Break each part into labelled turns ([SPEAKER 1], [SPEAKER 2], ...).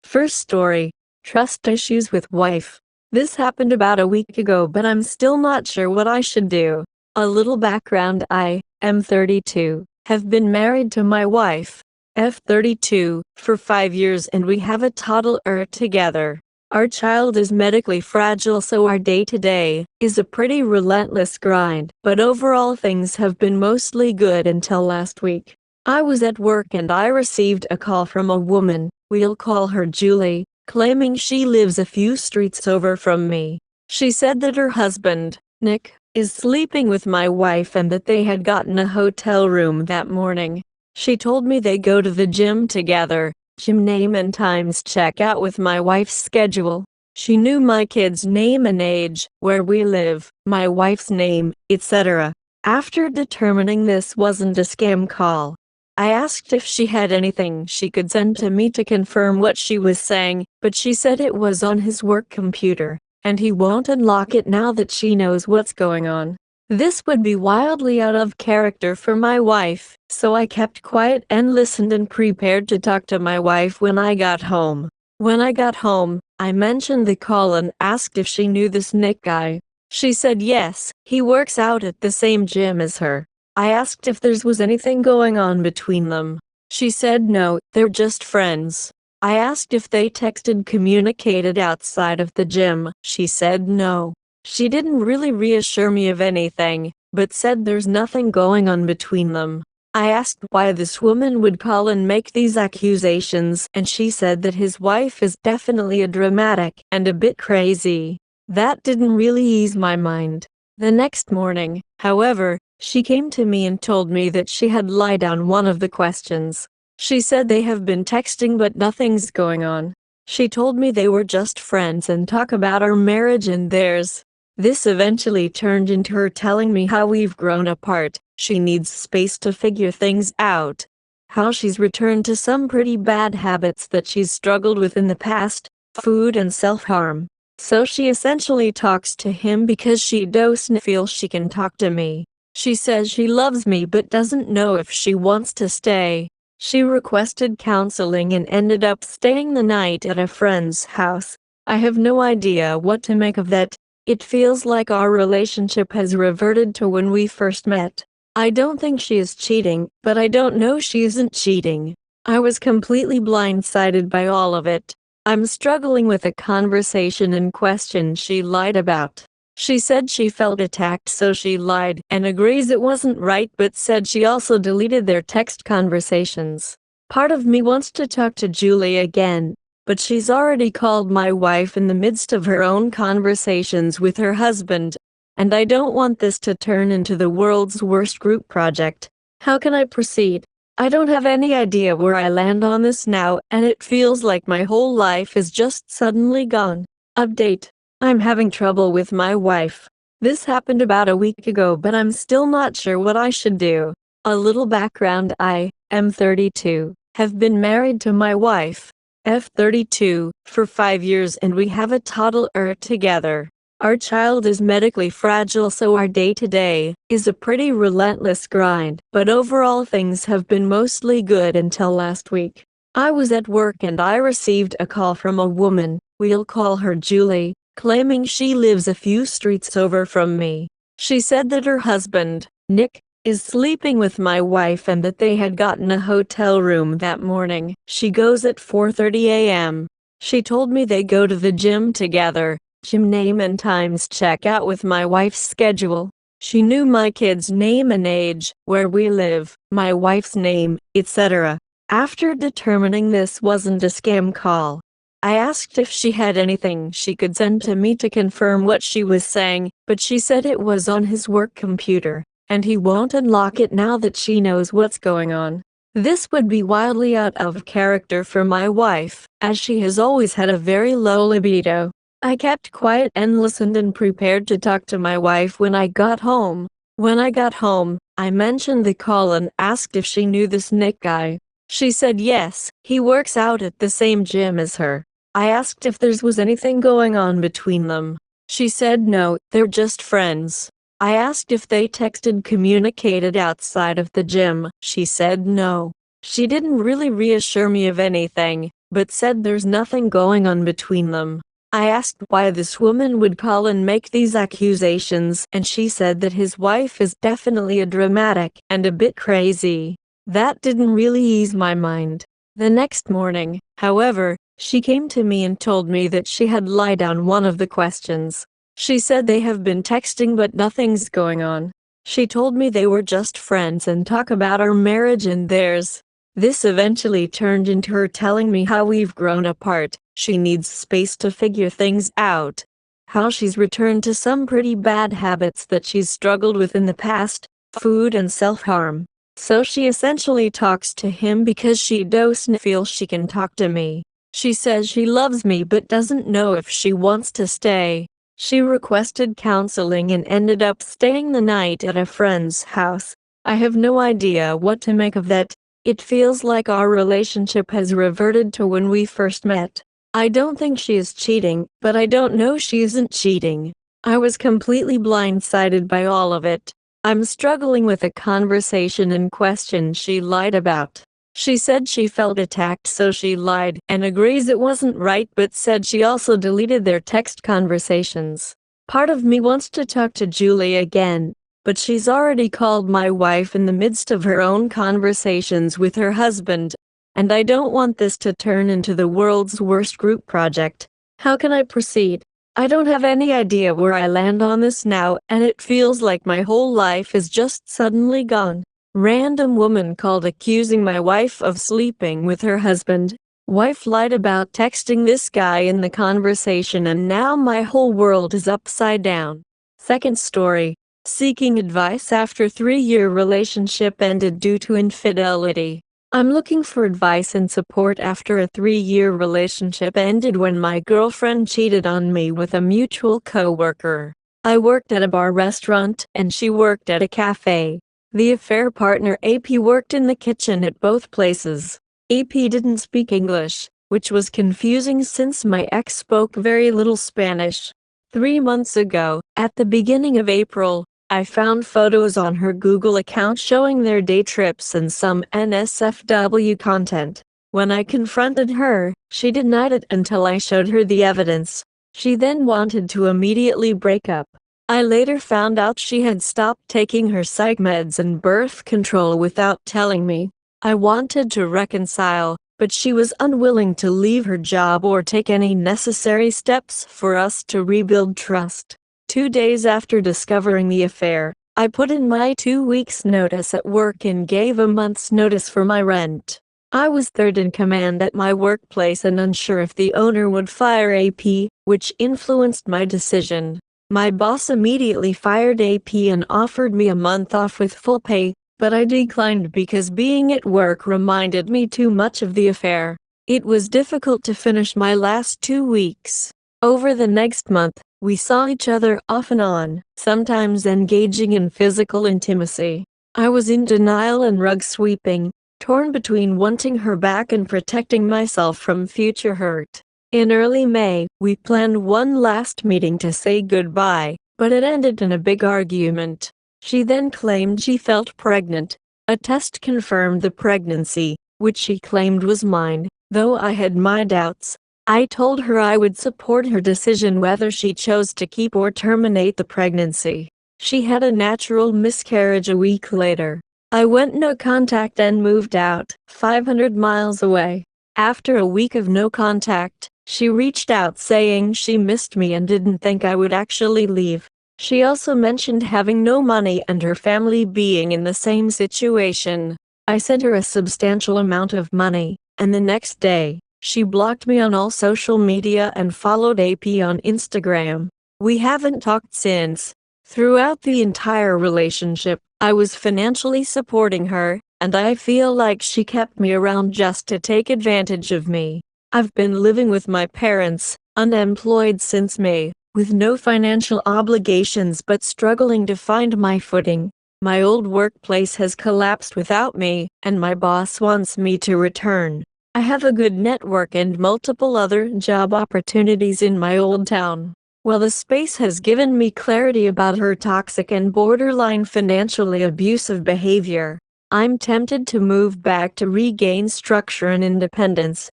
[SPEAKER 1] First story. Trust issues with wife. This happened about a week ago, but I'm still not sure what I should do. A little background: I am 32, have been married to my wife, F32, for 5 years, and we have a toddler together. Our child is medically fragile, so our day-to-day is a pretty relentless grind, but overall things have been mostly good until last week. I was at work and I received a call from a woman, we'll call her Julie, claiming she lives a few streets over from me. She said that her husband, Nick, is sleeping with my wife and that they had gotten a hotel room that morning. She told me they go to the gym together, gym name and times check out with my wife's schedule. She knew my kid's name and age, where we live, my wife's name, etc. After determining this wasn't a scam call, I asked if she had anything she could send to me to confirm what she was saying, but she said it was on his work computer, and he won't unlock it now that she knows what's going on. This would be wildly out of character for my wife, so I kept quiet and listened and prepared to talk to my wife when I got home. When I got home, I mentioned the call and asked if she knew this Nick guy. She said yes, he works out at the same gym as her. I asked if there was anything going on between them. She said no, they're just friends. I asked if they communicated outside of the gym. She said no. She didn't really reassure me of anything, but said there's nothing going on between them. I asked why this woman would call and make these accusations, and she said that his wife is definitely a dramatic and a bit crazy. That didn't really ease my mind. The next morning, however, she came to me and told me that she had lied on one of the questions. She said they have been texting but nothing's going on. She told me they were just friends and talk about our marriage and theirs. This eventually turned into her telling me how we've grown apart, she needs space to figure things out, how she's returned to some pretty bad habits that she's struggled with in the past, food and self-harm. So she essentially talks to him because she doesn't feel she can talk to me. She says she loves me but doesn't know if she wants to stay. She requested counseling and ended up staying the night at a friend's house. I have no idea what to make of that. It feels like our relationship has reverted to when we first met. I don't think she is cheating, but I don't know she isn't cheating. I was completely blindsided by all of it. I'm struggling with a conversation in question she lied about. She said she felt attacked, so she lied and agrees it wasn't right, but said she also deleted their text conversations. Part of me wants to talk to Julie again, but she's already called my wife in the midst of her own conversations with her husband, and I don't want this to turn into the world's worst group project. How can I proceed? I don't have any idea where I land on this now, and it feels like my whole life is just suddenly gone. Update. I'm having trouble with my wife. This happened about a week ago, but I'm still not sure what I should do. A little background: I am 32, have been married to my wife, F32, for 5 years, and we have a toddler together. Our child is medically fragile, so our day-to-day is a pretty relentless grind, but overall things have been mostly good until last week. I was at work and I received a call from a woman, we'll call her Julie, claiming she lives a few streets over from me. She said that her husband, Nick, is sleeping with my wife and that they had gotten a hotel room that morning. She goes at 4:30 a.m. She told me they go to the gym together, gym name and times check out with my wife's schedule. She knew my kid's name and age, where we live, my wife's name, etc. After determining this wasn't a scam call, I asked if she had anything she could send to me to confirm what she was saying, but she said it was on his work computer, and he won't unlock it now that she knows what's going on. This would be wildly out of character for my wife, as she has always had a very low libido. I kept quiet and listened and prepared to talk to my wife when I got home. When I got home, I mentioned the call and asked if she knew this Nick guy. She said yes, he works out at the same gym as her. I asked if there was anything going on between them. She said no, they're just friends. I asked if they communicated outside of the gym. She said no. She didn't really reassure me of anything, but said there's nothing going on between them. I asked why this woman would call and make these accusations, and she said that his wife is definitely a dramatic and a bit crazy. That didn't really ease my mind. The next morning, however, she came to me and told me that she had lied on one of the questions. She said they have been texting but nothing's going on. She told me they were just friends and talk about our marriage and theirs. This eventually turned into her telling me how we've grown apart, she needs space to figure things out, how she's returned to some pretty bad habits that she's struggled with in the past, food and self-harm. So she essentially talks to him because she doesn't feel she can talk to me. She says she loves me but doesn't know if she wants to stay. She requested counseling and ended up staying the night at a friend's house. I have no idea what to make of that. It feels like our relationship has reverted to when we first met. I don't think she is cheating, but I don't know she isn't cheating. I was completely blindsided by all of it. I'm struggling with a conversation in question she lied about. She said she felt attacked so she lied and agrees it wasn't right but said she also deleted their text conversations. Part of me wants to talk to Julie again, but she's already called my wife in the midst of her own conversations with her husband, and I don't want this to turn into the world's worst group project. How can I proceed? I don't have any idea where I land on this now, and it feels like my whole life is just suddenly gone. Random woman called accusing my wife of sleeping with her husband. Wife lied about texting this guy in the conversation and now my whole world is upside down. Second story. Seeking advice after 3-year relationship ended due to infidelity. I'm looking for advice and support after a 3-year relationship ended when my girlfriend cheated on me with a mutual coworker. I worked at a bar restaurant and she worked at a cafe. The affair partner AP worked in the kitchen at both places. AP didn't speak English, which was confusing since my ex spoke very little Spanish. 3 months ago, at the beginning of April, I found photos on her Google account showing their day trips and some NSFW content. When I confronted her, she denied it until I showed her the evidence. She then wanted to immediately break up. I later found out she had stopped taking her psych meds and birth control without telling me. I wanted to reconcile, but she was unwilling to leave her job or take any necessary steps for us to rebuild trust. 2 days after discovering the affair, I put in my 2 weeks notice at work and gave a month's notice for my rent. I was third in command at my workplace and unsure if the owner would fire AP, which influenced my decision. My boss immediately fired AP and offered me a month off with full pay, but I declined because being at work reminded me too much of the affair. It was difficult to finish my last 2 weeks. Over the next month, we saw each other off and on, sometimes engaging in physical intimacy. I was in denial and rug sweeping, torn between wanting her back and protecting myself from future hurt. In early May, we planned one last meeting to say goodbye, but it ended in a big argument. She then claimed she felt pregnant. A test confirmed the pregnancy, which she claimed was mine, though I had my doubts. I told her I would support her decision whether she chose to keep or terminate the pregnancy. She had a natural miscarriage a week later. I went no contact and moved out, 500 miles away. After a week of no contact, she reached out saying she missed me and didn't think I would actually leave. She also mentioned having no money and her family being in the same situation. I sent her a substantial amount of money, and the next day, she blocked me on all social media and followed AP on Instagram. We haven't talked since. Throughout the entire relationship, I was financially supporting her, and I feel like she kept me around just to take advantage of me. I've been living with my parents, unemployed since May, with no financial obligations but struggling to find my footing. My old workplace has collapsed without me, and my boss wants me to return. I have a good network and multiple other job opportunities in my old town. While the space has given me clarity about her toxic and borderline financially abusive behavior, I'm tempted to move back to regain structure and independence.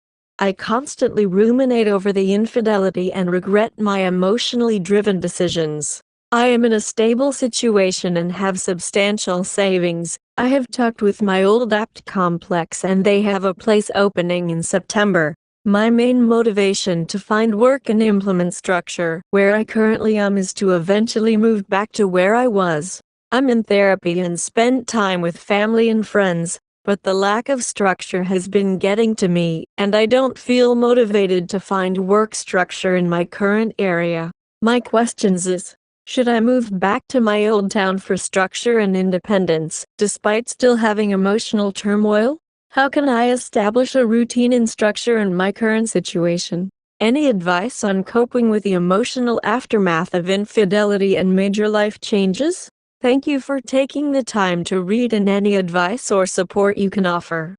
[SPEAKER 1] I constantly ruminate over the infidelity and regret my emotionally driven decisions. I am in a stable situation and have substantial savings. I have talked with my old apt complex and they have a place opening in September. My main motivation to find work and implement structure where I currently am is to eventually move back to where I was. I'm in therapy and spend time with family and friends, but the lack of structure has been getting to me, and I don't feel motivated to find work structure in my current area. My questions is, should I move back to my old town for structure and independence, despite still having emotional turmoil? How can I establish a routine and structure in my current situation? Any advice on coping with the emotional aftermath of infidelity and major life changes? Thank you for taking the time to read and any advice or support you can offer.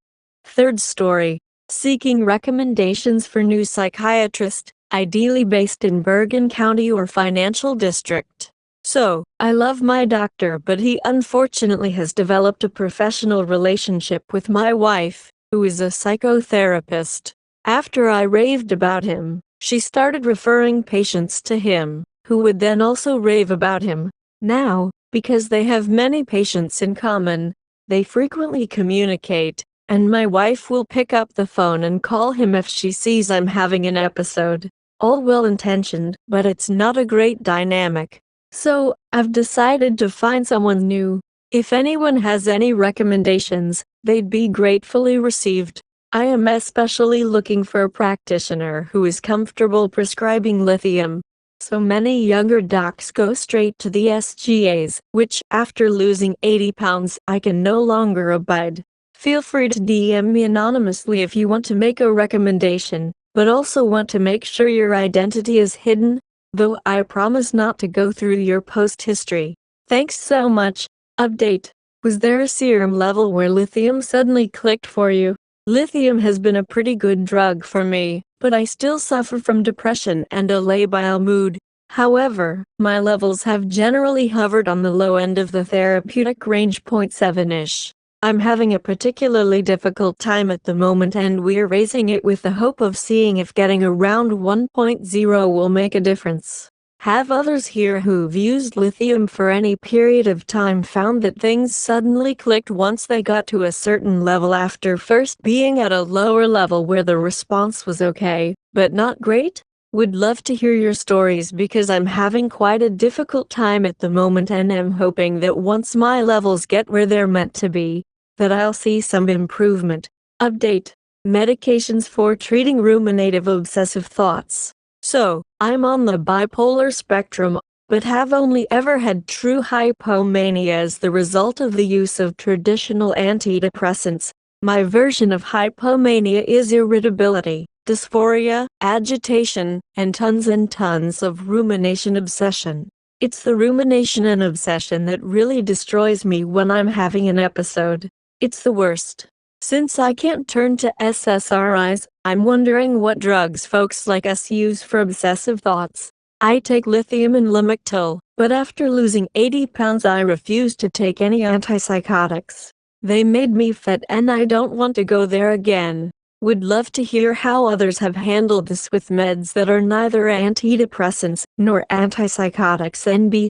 [SPEAKER 1] Third story. Seeking recommendations for new psychiatrist, ideally based in Bergen County or Financial District. So, I love my doctor, but he unfortunately has developed a professional relationship with my wife, who is a psychotherapist. After I raved about him, she started referring patients to him, who would then also rave about him. Now, because they have many patients in common, they frequently communicate, and my wife will pick up the phone and call him if she sees I'm having an episode. All well-intentioned, but it's not a great dynamic. So, I've decided to find someone new. If anyone has any recommendations, they'd be gratefully received. I am especially looking for a practitioner who is comfortable prescribing lithium. So many younger docs go straight to the SGAs, which, after losing 80 pounds, I can no longer abide. Feel free to DM me anonymously if you want to make a recommendation, but also want to make sure your identity is hidden, though I promise not to go through your post history. Thanks so much. Update. Was there a serum level where lithium suddenly clicked for you? Lithium has been a pretty good drug for me, but I still suffer from depression and a labile mood. However, my levels have generally hovered on the low end of the therapeutic range, 0.7-ish. I'm having a particularly difficult time at the moment and we're raising it with the hope of seeing if getting around 1.0 will make a difference. Have others here who've used lithium for any period of time found that things suddenly clicked once they got to a certain level after first being at a lower level where the response was okay, but not great? Would love to hear your stories because I'm having quite a difficult time at the moment and am hoping that once my levels get where they're meant to be, that I'll see some improvement. Update. Medications for treating ruminative obsessive thoughts. So, I'm on the bipolar spectrum, but have only ever had true hypomania as the result of the use of traditional antidepressants. My version of hypomania is irritability, dysphoria, agitation, and tons of rumination obsession. It's the rumination and obsession that really destroys me when I'm having an episode. It's the worst. Since I can't turn to SSRIs, I'm wondering what drugs folks like us use for obsessive thoughts. I take lithium and Lamictal, but after losing 80 pounds I refuse to take any antipsychotics. They made me fat and I don't want to go there again. Would love to hear how others have handled this with meds that are neither antidepressants nor antipsychotics. NB.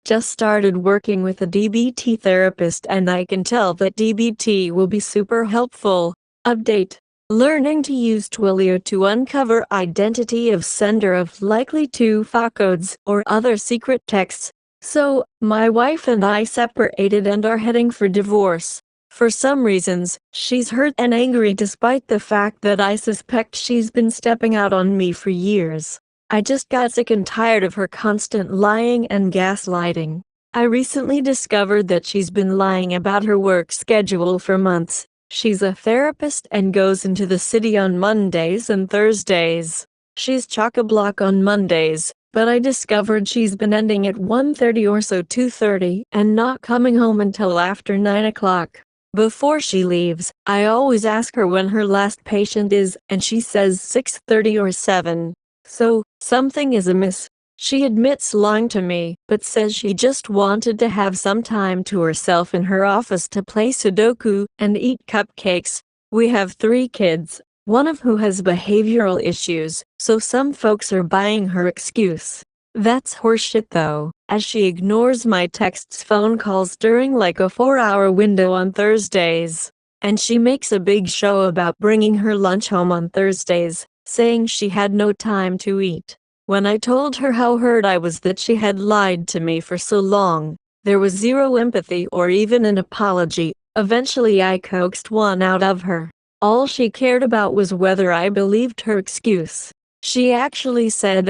[SPEAKER 1] Just started working with a DBT therapist and I can tell that DBT will be super helpful. Update. Learning to use Twilio to uncover identity of sender of likely 2FA codes or other secret texts. So, my wife and I separated and are heading for divorce. For some reasons, she's hurt and angry despite the fact that I suspect she's been stepping out on me for years. I just got sick and tired of her constant lying and gaslighting. I recently discovered that she's been lying about her work schedule for months. She's a therapist and goes into the city on Mondays and Thursdays. She's chock-a-block on Mondays, but I discovered she's been ending at 1:30 or so 2:30 and not coming home until after 9 o'clock. Before she leaves, I always ask her when her last patient is, and she says 6:30 or 7. So, something is amiss. She admits lying to me, but says she just wanted to have some time to herself in her office to play Sudoku and eat cupcakes. We have 3 kids, one of who has behavioral issues, so some folks are buying her excuse. That's horseshit though, as she ignores my texts, phone calls during like a 4-hour window on Thursdays. And she makes a big show about bringing her lunch home on Thursdays, saying she had no time to eat. When I told her how hurt I was that she had lied to me for so long, there was zero empathy or even an apology. Eventually I coaxed one out of her. All she cared about was whether I believed her excuse. She actually said,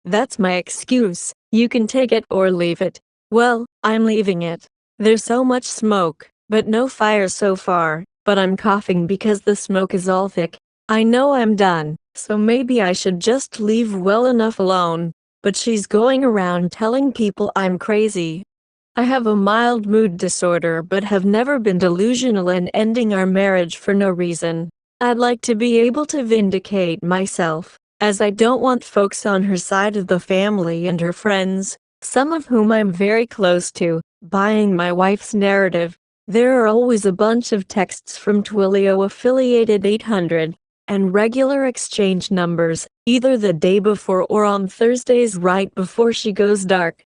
[SPEAKER 1] that's my excuse, you can take it or leave it. Well, I'm leaving it. There's so much smoke, but no fire so far, but I'm coughing because the smoke is all thick. I know I'm done, so maybe I should just leave well enough alone. But she's going around telling people I'm crazy. I have a mild mood disorder but have never been delusional and ending our marriage for no reason. I'd like to be able to vindicate myself, as I don't want folks on her side of the family and her friends, some of whom I'm very close to, buying my wife's narrative. There are always a bunch of texts from Twilio affiliated 800 and regular exchange numbers, either the day before or on Thursdays right before she goes dark.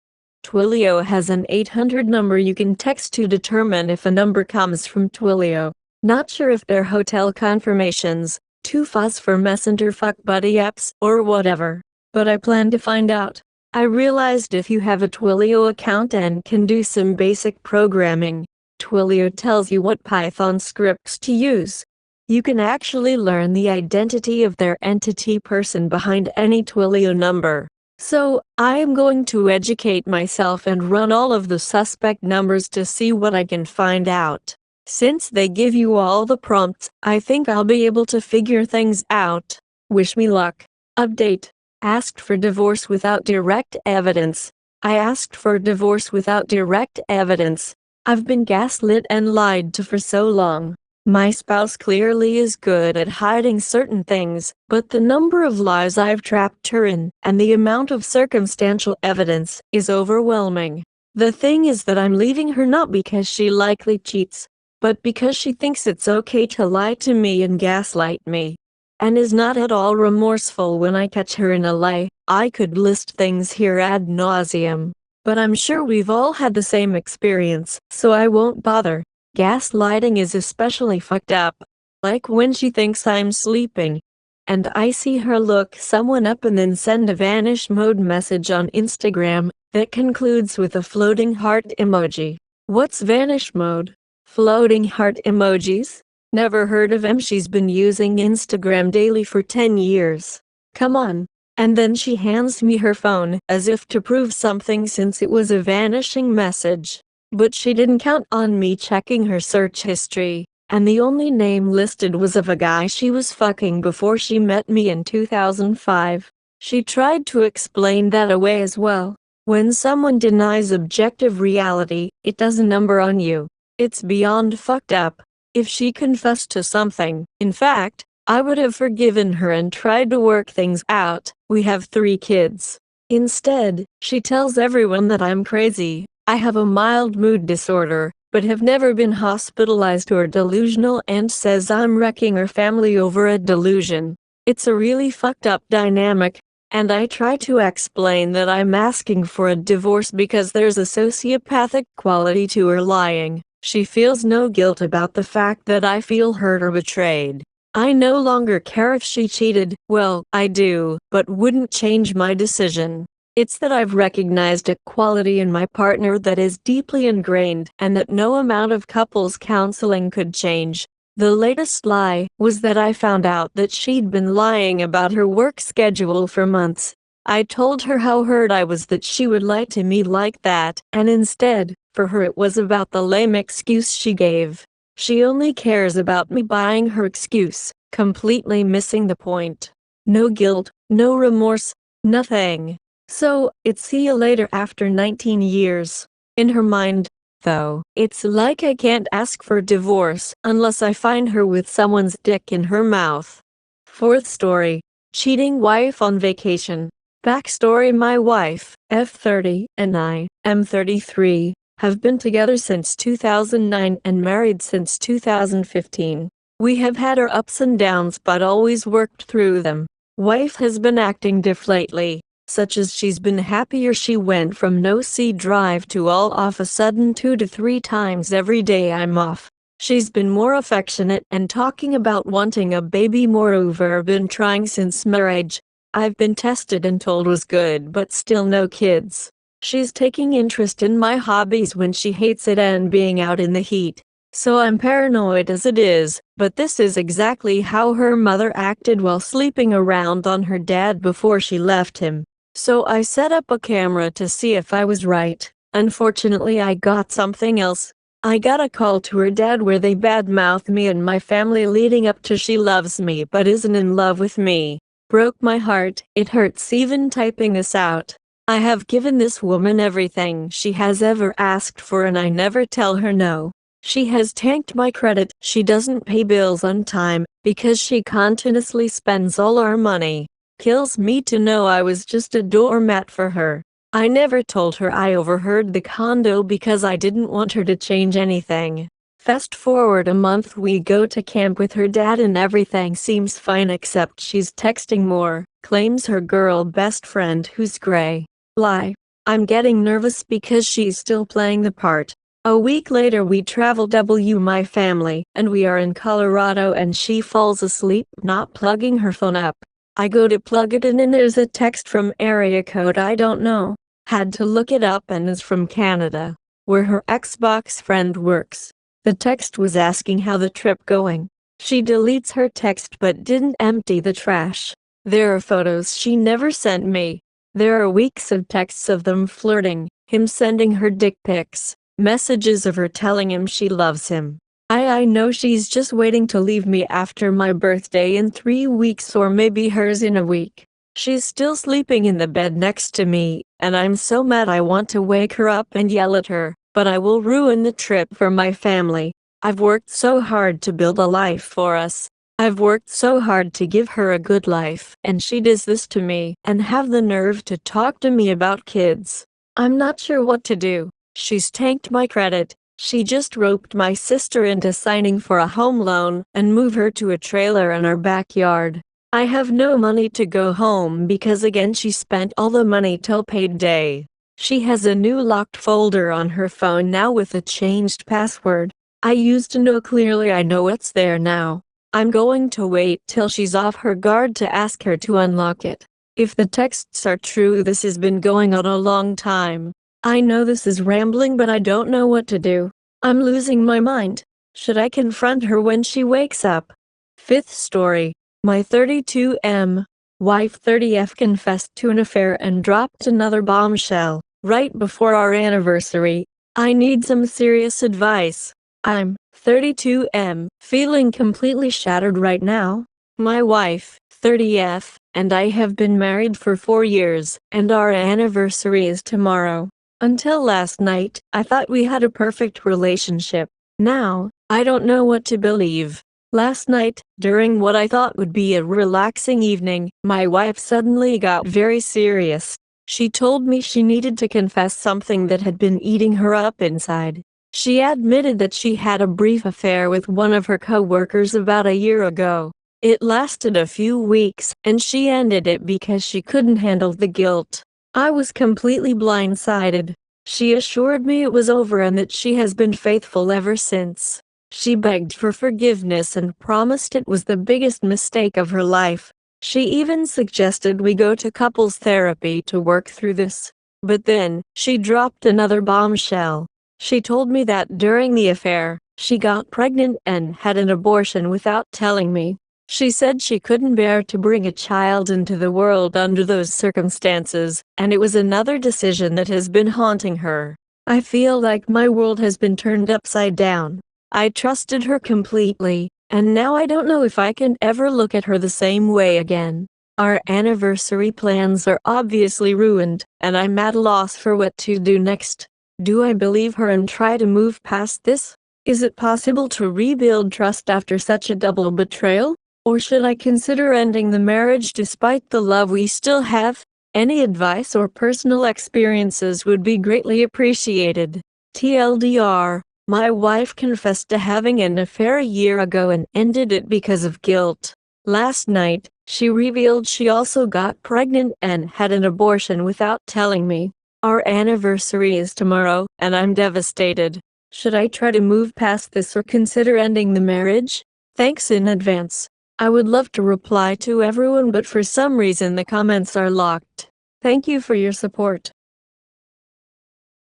[SPEAKER 1] Twilio has an 800 number you can text to determine if a number comes from Twilio. Not sure if they're hotel confirmations, too fuzz for Messenger fuck buddy apps, or whatever. But I plan to find out. I realized if you have a Twilio account and can do some basic programming, Twilio tells you what Python scripts to use. You can actually learn the identity of their entity person behind any Twilio number. So, I am going to educate myself and run all of the suspect numbers to see what I can find out. Since they give you all the prompts, I think I'll be able to figure things out. Wish me luck. Update. Asked for divorce without direct evidence. I asked for divorce without direct evidence. I've been gaslit and lied to for so long. My spouse clearly is good at hiding certain things, but the number of lies I've trapped her in, and the amount of circumstantial evidence, is overwhelming. The thing is that I'm leaving her not because she likely cheats, but because she thinks it's okay to lie to me and gaslight me, and is not at all remorseful when I catch her in a lie. I could list things here ad nauseum, but I'm sure we've all had the same experience, so I won't bother. Gaslighting is especially fucked up. Like when she thinks I'm sleeping, and I see her look someone up and then send a vanish mode message on Instagram that concludes with a floating heart emoji. What's vanish mode? Floating heart emojis? Never heard of them. She's been using Instagram daily for 10 years. Come on. And then she hands me her phone, as if to prove something since it was a vanishing message. But she didn't count on me checking her search history, and the only name listed was of a guy she was fucking before she met me in 2005. She tried to explain that away as well. When someone denies objective reality, it does a number on you. It's beyond fucked up. If she confessed to something, in fact, I would have forgiven her and tried to work things out. We have 3 kids. Instead, she tells everyone that I'm crazy. I have a mild mood disorder, but have never been hospitalized or delusional, and says I'm wrecking her family over a delusion. It's a really fucked up dynamic, and I try to explain that I'm asking for a divorce because there's a sociopathic quality to her lying. She feels no guilt about the fact that I feel hurt or betrayed. I no longer care if she cheated. Well, I do, but wouldn't change my decision. It's that I've recognized a quality in my partner that is deeply ingrained and that no amount of couples counseling could change. The latest lie was that I found out that she'd been lying about her work schedule for months. I told her how hurt I was that she would lie to me like that, and instead, for her it was about the lame excuse she gave. She only cares about me buying her excuse, completely missing the point. No guilt, no remorse, nothing. So, it's see you later after 19 years. In her mind, though, it's like I can't ask for divorce unless I find her with someone's dick in her mouth. 4th story. Cheating wife on vacation. Backstory: my wife, F30, and I, M33, have been together since 2009 and married since 2015. We have had our ups and downs but always worked through them. Wife has been acting diff lately, such as she's been happier. She went from no see drive to all off a sudden 2 to 3 times every day I'm off. She's been more affectionate and talking about wanting a baby. Moreover, been trying since marriage. I've been tested and told was good but still no kids. She's taking interest in my hobbies when she hates it and being out in the heat. So I'm paranoid as it is, but this is exactly how her mother acted while sleeping around on her dad before she left him. So I set up a camera to see if I was right. Unfortunately, I got something else. I got a call to her dad where they badmouth me and my family leading up to she loves me but isn't in love with me. Broke my heart. It hurts even typing this out. I have given this woman everything she has ever asked for and I never tell her no. She has tanked my credit. She doesn't pay bills on time because she continuously spends all our money. Kills me to know I was just a doormat for her. I never told her I overheard the condo because I didn't want her to change anything. Fast forward a month, we go to camp with her dad and everything seems fine except she's texting more, claims her girl best friend who's gray. Lie. I'm getting nervous because she's still playing the part. A week later we travel my family, and we are in Colorado and she falls asleep not plugging her phone up. I go to plug it in and there's a text from area code I don't know. Had to look it up and is from Canada, where her Xbox friend works. The text was asking how the trip going. She deletes her text but didn't empty the trash. There are photos she never sent me. There are weeks of texts of them flirting, him sending her dick pics. Messages of her telling him she loves him. I know she's just waiting to leave me after my birthday in 3 weeks or maybe hers in a week. She's still sleeping in the bed next to me, and I'm so mad I want to wake her up and yell at her, but I will ruin the trip for my family. I've worked so hard to build a life for us. I've worked so hard to give her a good life, and she does this to me and have the nerve to talk to me about kids. I'm not sure what to do. She's tanked my credit. She just roped my sister into signing for a home loan and move her to a trailer in our backyard. I have no money to go home because again she spent all the money till payday. She has a new locked folder on her phone now with a changed password. I used to know clearly. I know it's there now. I'm going to wait till she's off her guard to ask her to unlock it. If the texts are true, this has been going on a long time. I know this is rambling but I don't know what to do. I'm losing my mind. Should I confront her when she wakes up? Fifth story. My 32M wife 30F confessed to an affair and dropped another bombshell right before our anniversary. I need some serious advice. I'm 32M, feeling completely shattered right now. My wife, 30F, and I have been married for 4 years, and our anniversary is tomorrow. Until last night, I thought we had a perfect relationship. Now, I don't know what to believe. Last night, during what I thought would be a relaxing evening, my wife suddenly got very serious. She told me she needed to confess something that had been eating her up inside. She admitted that she had a brief affair with one of her co-workers about a year ago. It lasted a few weeks, and she ended it because she couldn't handle the guilt. I was completely blindsided. She assured me it was over and that she has been faithful ever since. She begged for forgiveness and promised it was the biggest mistake of her life. She even suggested we go to couples therapy to work through this. But then, she dropped another bombshell. She told me that during the affair, she got pregnant and had an abortion without telling me. She said she couldn't bear to bring a child into the world under those circumstances, and it was another decision that has been haunting her. I feel like my world has been turned upside down. I trusted her completely, and now I don't know if I can ever look at her the same way again. Our anniversary plans are obviously ruined, and I'm at a loss for what to do next. Do I believe her and try to move past this? Is it possible to rebuild trust after such a double betrayal? Or should I consider ending the marriage despite the love we still have? Any advice or personal experiences would be greatly appreciated. TLDR, My wife confessed to having an affair a year ago and ended it because of guilt. Last night, she revealed she also got pregnant and had an abortion without telling me. Our anniversary is tomorrow, and I'm devastated. Should I try to move past this or consider ending the marriage? Thanks in advance. I would love to reply to everyone, but for some reason the comments are locked. Thank you for your support.